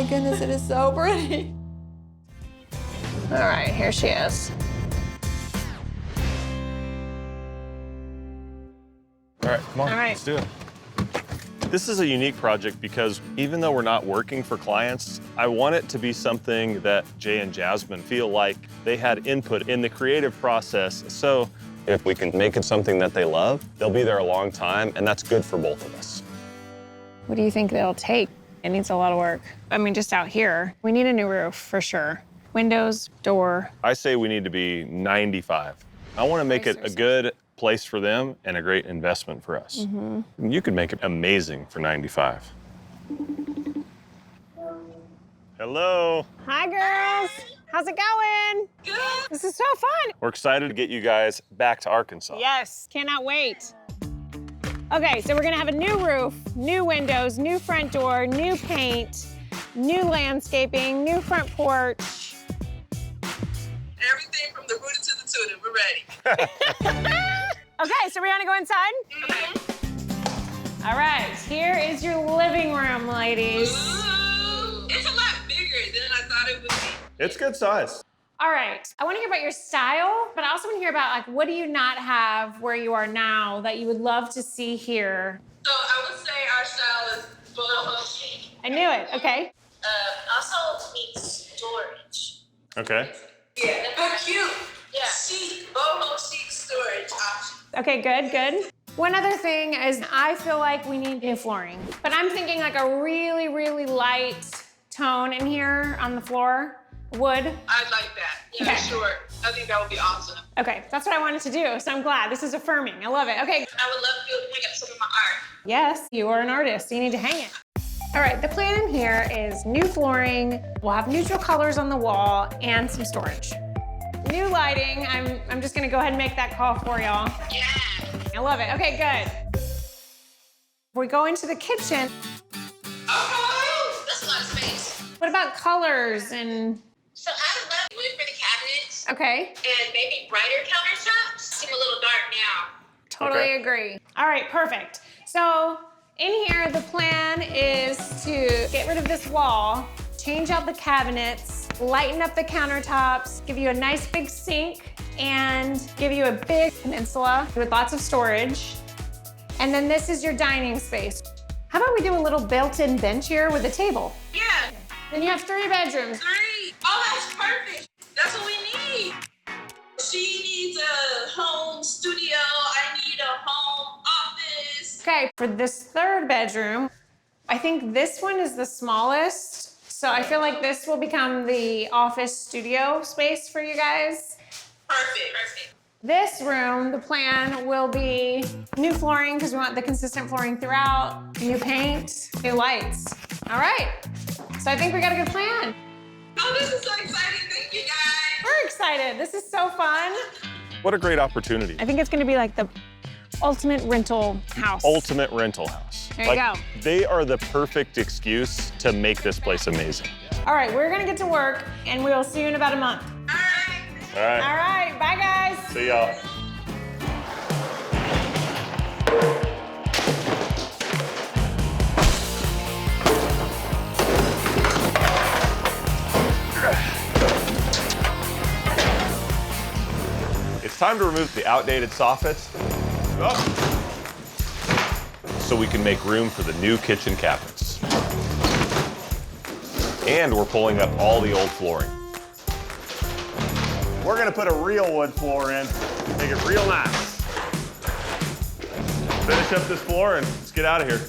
goodness, it is so pretty. All right, here she is. All right, come on, All right. let's do it. This is a unique project because even though we're not working for clients, I want it to be something that Jay and Jasmine feel like they had input in the creative process. So if we can make it something that they love, they'll be there a long time, and that's good for both of us. What do you think they'll take? It needs a lot of work. I mean, just out here, we need a new roof for sure. Windows, door. I say we need to be 95. I want to make it a good place for them and a great investment for us. And you could make it amazing for 95. Hello. Hi, girls. How's it going? Good. This is so fun. We're excited to get you guys back to Arkansas. Yes, cannot wait. Okay, so we're gonna have a new roof, new windows, new front door, new paint, new landscaping, new front porch. Everything from the rooter to the tutor. We're ready. Okay, so we wanna go inside? All right, here is your living room, ladies. Ooh, it's a lot bigger than I thought it would be. It's good size. All right, I wanna hear about your style, but I also wanna hear about like, what do you not have where you are now that you would love to see here? So I would say our style is Boho Chic. I knew it, okay. Also needs storage. Okay. Yeah, but cute. Yeah. Chic, Boho Chic storage option. Okay, good, good. One other thing is I feel like we need new flooring, but I'm thinking like a really, really light tone in here on the floor. Wood. I'd like that. Yeah, Okay. sure. I think that would be awesome. Okay, that's what I wanted to do, so I'm glad. This is affirming. I love it. Okay. I would love to be able to hang up some of my art. Yes, you are an artist. You need to hang it. All right, the plan in here is new flooring. We'll have neutral colors on the wall and some storage. New lighting. I'm just gonna go ahead and make that call for y'all. Yeah. I love it. Okay, good. We go into the kitchen. Oh, That's a lot of space. What about colors and, So I would love wood for the cabinets okay. and maybe brighter countertops. Seem a little dark now. Totally Okay. agree. All right, perfect. So in here, the plan is to get rid of this wall, change out the cabinets, lighten up the countertops, give you a nice big sink, and give you a big peninsula with lots of storage. And then this is your dining space. How about we do a little built-in bench here with a table? yeah. Then you have 3 bedrooms. 3. Oh, that's perfect. That's what we need. She needs a home studio. I need a home office. Okay, for this 3rd bedroom, I think this one is the smallest. So I feel like this will become the office studio space for you guys. Perfect. Perfect. This room, the plan will be new flooring because we want the consistent flooring throughout, new paint, new lights. All right, so I think we got a good plan. Oh, this is so exciting. Thank you, guys. We're excited. This is so fun. What a great opportunity. I think it's gonna be like the ultimate rental house. Ultimate rental house. There you go. They are the perfect excuse to make this place amazing. All right, we're gonna get to work and we will see you in about a month. All right. All right. All right, bye guys. See y'all. It's time to remove the outdated soffits. So we can make room for the new kitchen cabinets. And we're pulling up all the old flooring. We're gonna put a real wood floor in, make it real nice. Finish up this floor and let's get out of here.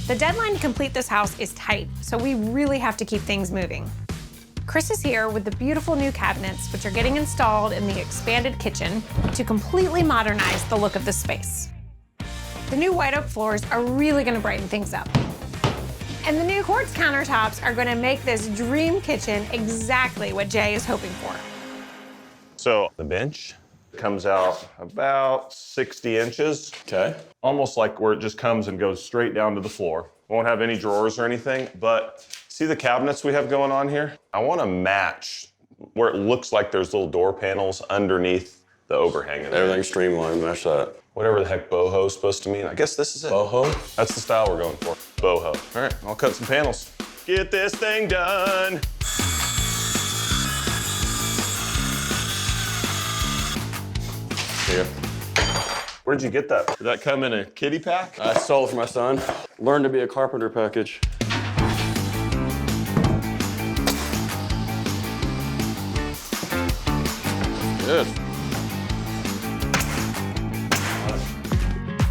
The deadline to complete this house is tight, so we really have to keep things moving. Chris is here with the beautiful new cabinets, which are getting installed in the expanded kitchen to completely modernize the look of the space. The new white oak floors are really gonna brighten things up. And the new quartz countertops are gonna make this dream kitchen exactly what Jay is hoping for. So the bench comes out about 60 inches. Okay. Almost like where it just comes and goes straight down to the floor. Won't have any drawers or anything, but see the cabinets we have going on here? I wanna match where it looks like there's little door panels underneath the overhang in there. Everything's streamlined, match that. Whatever the heck boho's supposed to mean. I guess this is it. Boho? That's the style we're going for. Boho. All right, I'll cut some panels. Get this thing done. Here. Where'd you get that? Did that come in a kitty pack? I stole it for my son. Learn to be a carpenter package. Good.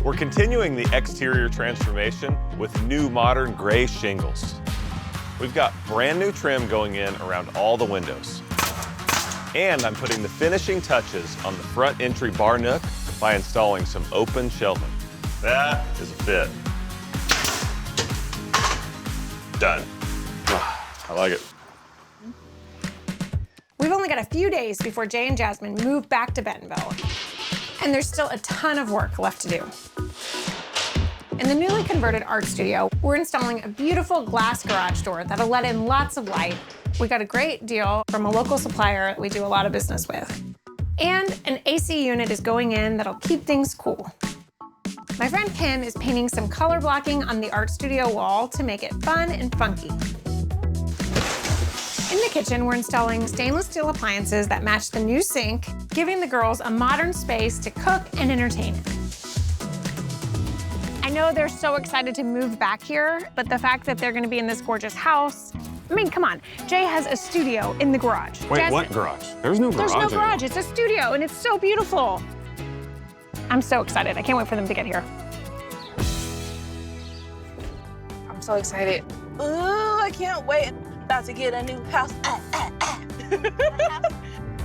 We're continuing the exterior transformation with new modern gray shingles. We've got brand new trim going in around all the windows. And I'm putting the finishing touches on the front entry bar nook by installing some open shelving. That is a fit. Done. I like it. We've only got a few days before Jay and Jasmine move back to Bentonville, and there's still a ton of work left to do. In the newly converted art studio, we're installing a beautiful glass garage door that'll let in lots of light. We got a great deal from a local supplier that we do a lot of business with. And an AC unit is going in that'll keep things cool. My friend Kim is painting some color blocking on the art studio wall to make it fun and funky. In the kitchen, we're installing stainless steel appliances that match the new sink, giving the girls a modern space to cook and entertain in. I know they're so excited to move back here, but the fact that they're gonna be in this gorgeous house, I mean, come on. Jay has a studio in the garage. Wait, Jasmine, what garage? There's no garage. There's no garage, it's a studio, and it's so beautiful. I'm so excited. I can't wait for them to get here. I'm so excited. Ooh, I can't wait. About to get a new house. I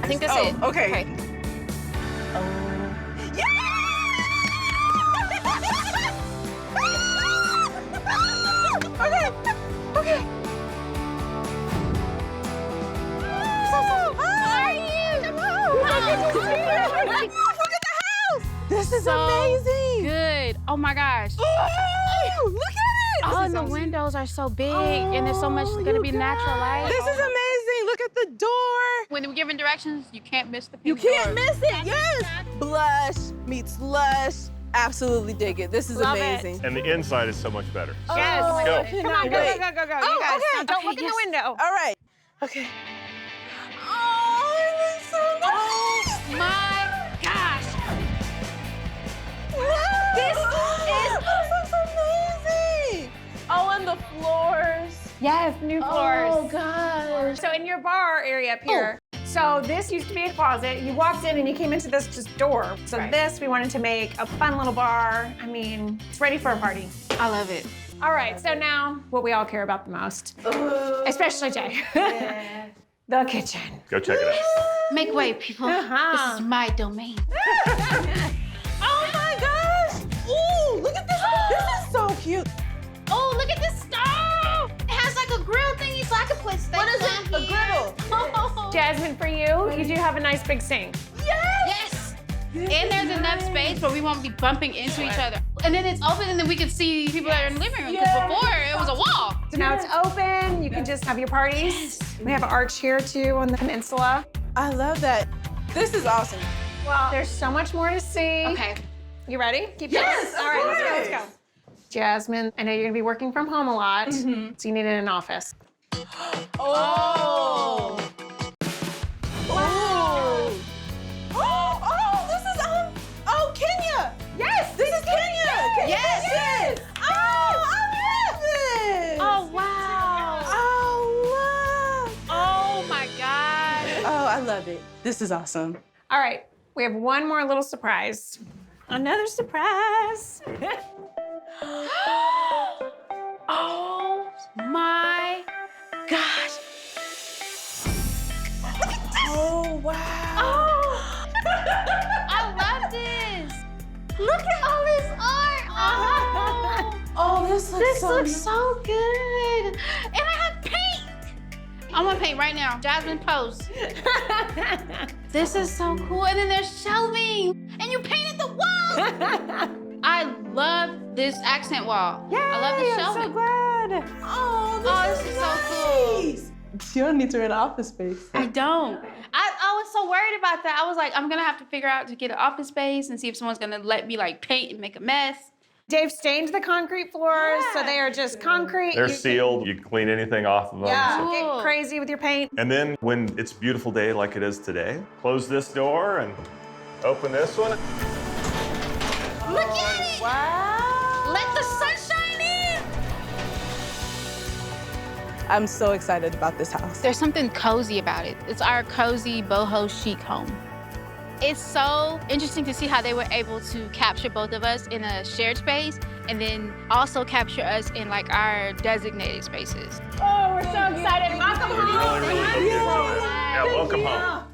think that's it. Okay. Okay. This is amazing. Good. Oh my gosh. Look at it. Oh, and the windows are so big, and there's so much gonna be natural light. This is amazing. Look at the door. When we're giving directions, you can't miss the You pink door. can't miss it. Yes. Blush meets lush. Absolutely dig it. This is Love it. amazing. And the inside is so much better. Yes. Go. Come on, go. You guys. okay. Now don't look in the window. All right. Okay. Oh, it is so nice. Oh my gosh. This is amazing. Oh, and the floors. Yes, new floors. Oh gosh. So in your bar area up here, so this used to be a closet. You walked in and you came into this just door. So this, we wanted to make a fun little bar. I mean, it's ready for a party. I love it. All right, so now what we all care about the most, especially Jay, the kitchen. Go check it out. Make way, people. This is my domain. Oh my gosh. Ooh, look at this. This is so cute. Oh, look at this stove. It has like a grill thingy so I can put steaks What is on it? A here. griddle. Oh. Jasmine, for you do have a nice big sink. Yes. And there's enough space where we won't be bumping into each other. And then it's open and then we can see people that are in the living room. Because before, it was a wall. So now it's open, you can just have your parties. We have an arch here too on the peninsula. I love that. This is awesome. Well, there's so much more to see. Okay. You ready? Keep Yes, going. All right, let's of go. Jasmine, I know you're gonna be working from home a lot, so you need an office. Oh. Oh. Oh, this is oh, Kenya. Yes, this is Kenya. Yes. Oh, I love this. Oh, wow. Oh, my God. Oh, I love it. This is awesome. All right, we have one more little surprise. Another surprise. Oh, my gosh. Oh, wow. Oh, I love this. Look at all this art. Oh, Oh, this looks so good. And I have paint. I'm gonna paint right now. Jasmine, pose. This is so cool. And then there's shelving. And you painted the wall. I love this accent wall. I love the I'm shelving. so glad. Oh, this is so cool. You don't need to rent an office space. I don't. I was so worried about that. I was like, I'm gonna have to figure out to get an office space and see if someone's gonna let me like paint and make a mess. Dave stained the concrete floors, so they are just concrete. They're sealed. You can clean anything off of them. Yeah, So- get crazy with your paint. And then when it's a beautiful day like it is today, close this door and open this one. Look at it! Wow. Let the sunshine in! I'm so excited about this house. There's something cozy about it. It's our cozy boho chic home. It's so interesting to see how they were able to capture both of us in a shared space and then also capture us in like our designated spaces. Oh, we're so excited. Welcome home. Really, really hope you enjoy it. Yeah, welcome home.